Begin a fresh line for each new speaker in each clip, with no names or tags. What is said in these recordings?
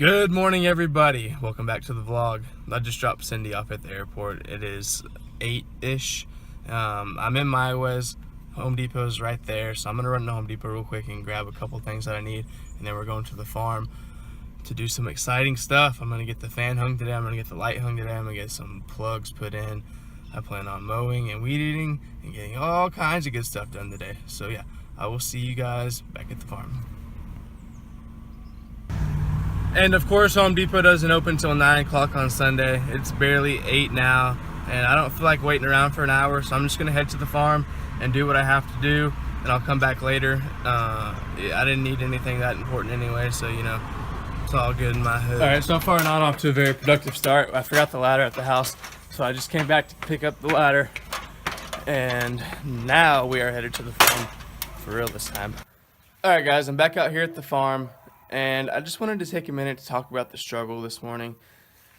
Good morning, everybody. Welcome back to the vlog. I just dropped Cindy off at the airport. It is 8-ish. I'm in Maiwes. Home Depot's right there, so I'm gonna run to Home Depot real quick and grab a couple things that I need, and then we're going to the farm to do some exciting stuff. I'm gonna get the fan hung today. I'm gonna get the light hung today. I'm gonna get some plugs put in. I plan on mowing and weed eating and getting all kinds of good stuff done today. So yeah, I will see you guys back at the farm. And of course, Home Depot doesn't open until 9 o'clock on Sunday. It's barely 8 now, and I don't feel like waiting around for an hour, so I'm just gonna head to the farm and do what I have to do, and I'll come back later. I didn't need anything that important anyway, so you know, it's all good in my hood. All right, so far not off to a very productive start. I forgot the ladder at the house, so I just came back to pick up the ladder, and now we are headed to the farm for real this time. All right, guys, I'm back out here at the farm. And I just wanted to take a minute to talk about the struggle this morning,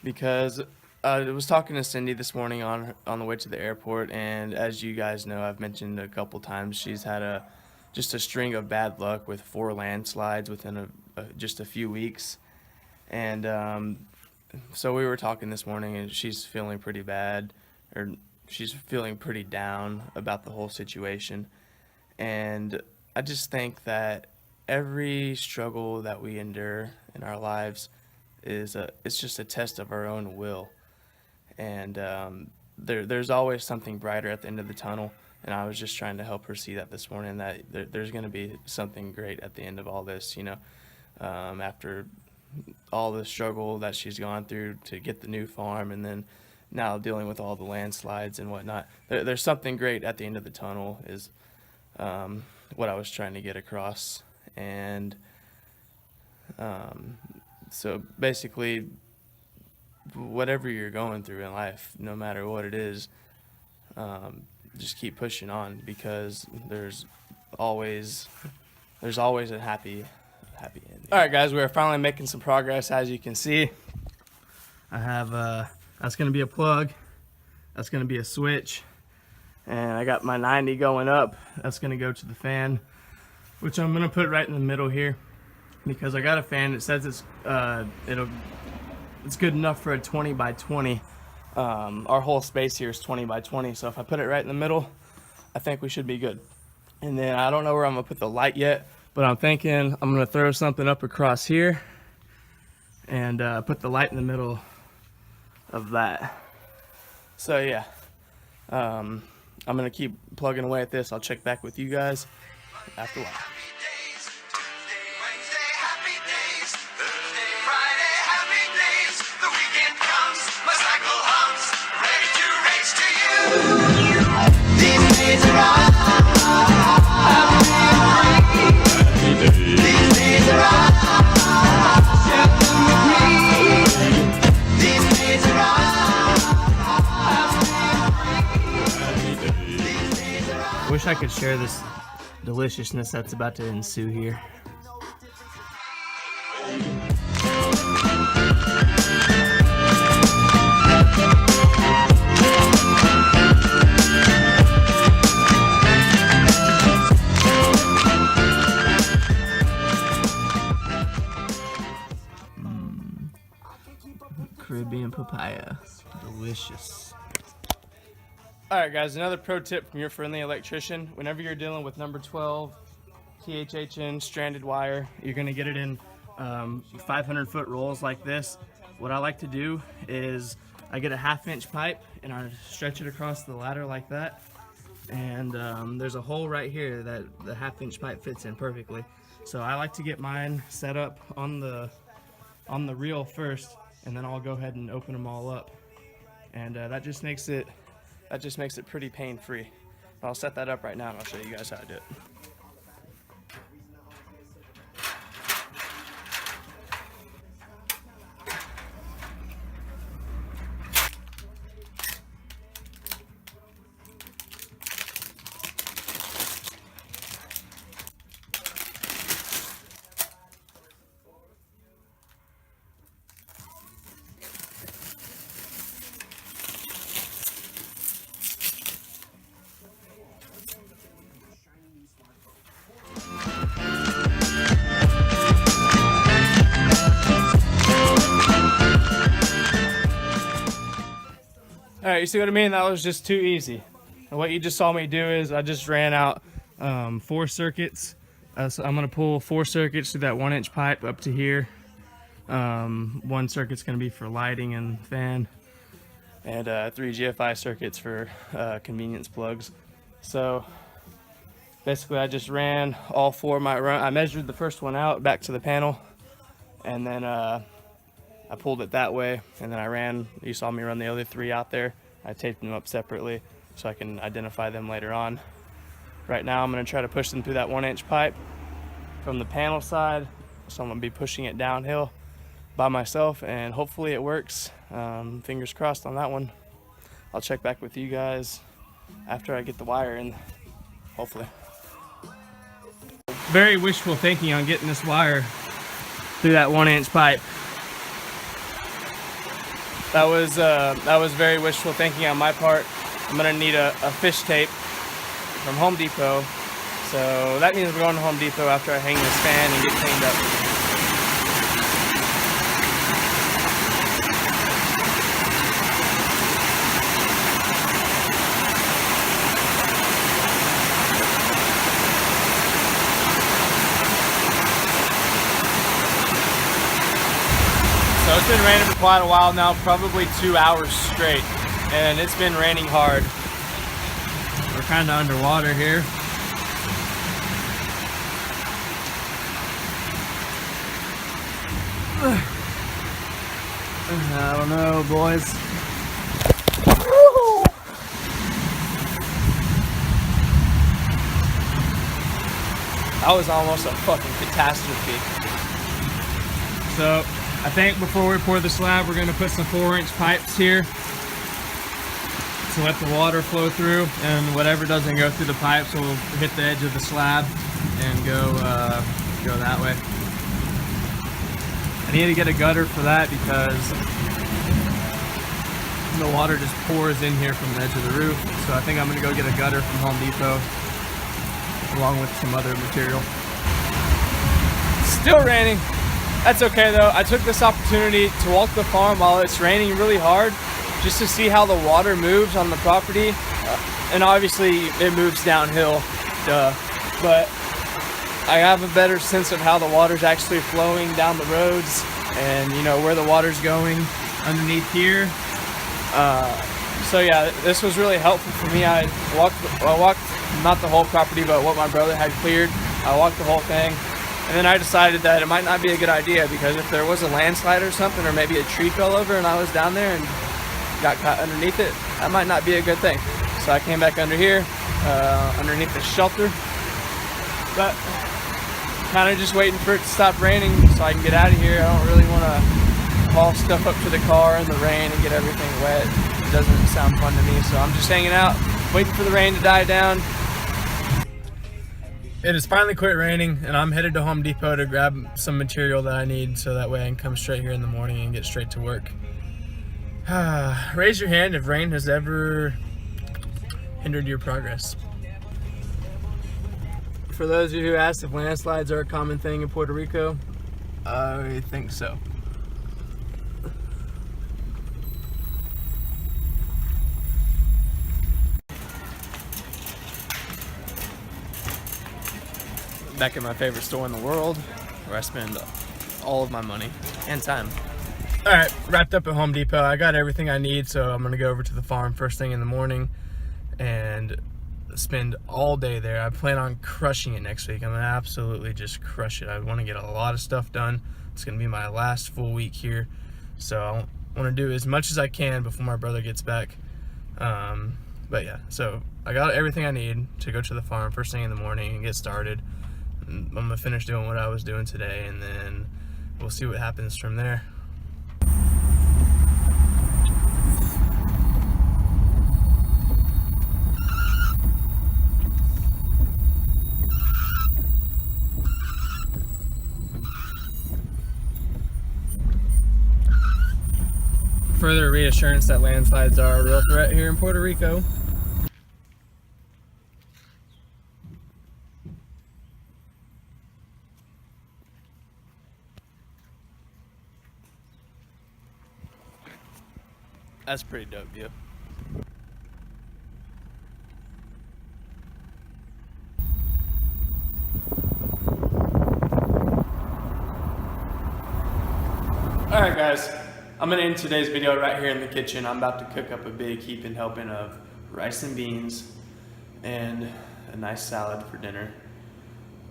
because I was talking to Cindy this morning on the way to the airport, and as you guys know, I've mentioned a couple times, she's had just a string of bad luck with 4 landslides within just a few weeks. And so we were talking this morning, and she's feeling pretty bad, or she's feeling pretty down about the whole situation. And I just think that every struggle that we endure in our lives it's just a test of our own will, and there's always something brighter at the end of the tunnel. And I was just trying to help her see that this morning, that there's going to be something great at the end of all this, you know, after all the struggle that she's gone through to get the new farm, and then now dealing with all the landslides and whatnot. There's something great at the end of the tunnel is what I was trying to get across. And so basically, whatever you're going through in life, no matter what it is, just keep pushing on, because there's always a happy ending. All right, guys, we are finally making some progress. As you can see, I have that's going to be a plug, that's going to be a switch, and I got my 90 going up. That's going to go to the fan, which I'm gonna put right in the middle here, because I got a fan that says it's good enough for a 20 by 20. Our whole space here is 20 by 20, so if I put it right in the middle, I think we should be good. And then I don't know where I'm gonna put the light yet, but I'm thinking I'm gonna throw something up across here and put the light in the middle of that. So yeah, I'm gonna keep plugging away at this. I'll check back with you guys after a while. I wish I could share this deliciousness that's about to ensue here. Caribbean papaya, delicious. Alright, guys, another pro tip from your friendly electrician. Whenever you're dealing with number 12 THHN stranded wire, you're going to get it in 500-foot rolls like this. What I like to do is I get a 1/2-inch pipe and I stretch it across the ladder like that, and there's a hole right here that the 1/2-inch pipe fits in perfectly. So I like to get mine set up on the reel first, and then I'll go ahead and open them all up, and that just makes it pretty pain-free. I'll set that up right now and I'll show you guys how to do it. you see what I mean? That was just too easy. And what you just saw me do is I just ran out 4 circuits. So I'm gonna pull 4 circuits through that 1-inch pipe up to here. 1 circuit's gonna be for lighting and fan, and 3 GFI circuits for convenience plugs. So basically I just ran all 4 of my run. I measured the first one out back to the panel, and then I pulled it that way, and then I ran, you saw me run the other 3 out there. I taped them up separately so I can identify them later on. Right now I'm gonna try to push them through that 1-inch pipe from the panel side. So I'm gonna be pushing it downhill by myself, and hopefully it works. Fingers crossed on that one. I'll check back with you guys after I get the wire in, hopefully. Very wishful thinking on getting this wire through that 1-inch pipe. That was very wishful thinking on my part. I'm gonna need a fish tape from Home Depot. So that means we're going to Home Depot after I hang this fan and get cleaned up. So it's been raining for quite a while now, probably 2 hours straight, and it's been raining hard. We're kind of underwater here. I don't know, boys. That was almost a fucking catastrophe. So I think before we pour the slab, we're gonna put some 4-inch pipes here to let the water flow through, and whatever doesn't go through the pipes will hit the edge of the slab and go that way. I need to get a gutter for that because the water just pours in here from the edge of the roof. So I think I'm gonna go get a gutter from Home Depot along with some other material. Still raining. That's okay though. I took this opportunity to walk the farm while it's raining really hard, just to see how the water moves on the property. And obviously it moves downhill, duh. But I have a better sense of how the water's actually flowing down the roads, and you know where the water's going underneath here. So yeah, this was really helpful for me. I walked not the whole property, but what my brother had cleared. I walked the whole thing, and then I decided that it might not be a good idea, because if there was a landslide or something, or maybe a tree fell over and I was down there and got caught underneath it, that might not be a good thing. So I came back under here, underneath the shelter, but kind of just waiting for it to stop raining so I can get out of here. I don't really want to haul stuff up to the car in the rain and get everything wet. It doesn't sound fun to me, so I'm just hanging out, waiting for the rain to die down. It has finally quit raining, and I'm headed to Home Depot to grab some material that I need, so that way I can come straight here in the morning and get straight to work. Raise your hand if rain has ever hindered your progress. For those of you who asked if landslides are a common thing in Puerto Rico, I think so. Back at my favorite store in the world, where I spend all of my money and time. All right, wrapped up at Home Depot. I got everything I need, so I'm gonna go over to the farm first thing in the morning and spend all day there. I plan on crushing it next week. I'm gonna absolutely just crush it. I want to get a lot of stuff done. It's gonna be my last full week here, so I want to do as much as I can before my brother gets back. But yeah, so I got everything I need to go to the farm first thing in the morning and get started. I'm gonna finish doing what I was doing today, and then we'll see what happens from there. Further reassurance that landslides are a real threat here in Puerto Rico. That's a pretty dope view. Alright guys, I'm gonna end today's video right here in the kitchen. I'm about to cook up a big heaping helping of rice and beans and a nice salad for dinner.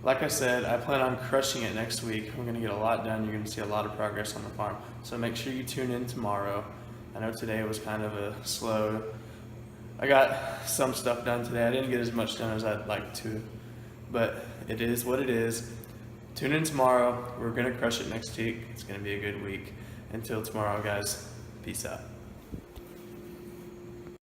Like I said, I plan on crushing it next week. I'm gonna get a lot done. You're gonna see a lot of progress on the farm. So make sure you tune in tomorrow. I know today was kind of a slow. I got some stuff done today. I didn't get as much done as I'd like to, but it is what it is. Tune in tomorrow. We're gonna crush it next week. It's gonna be a good week. Until tomorrow, guys, peace out.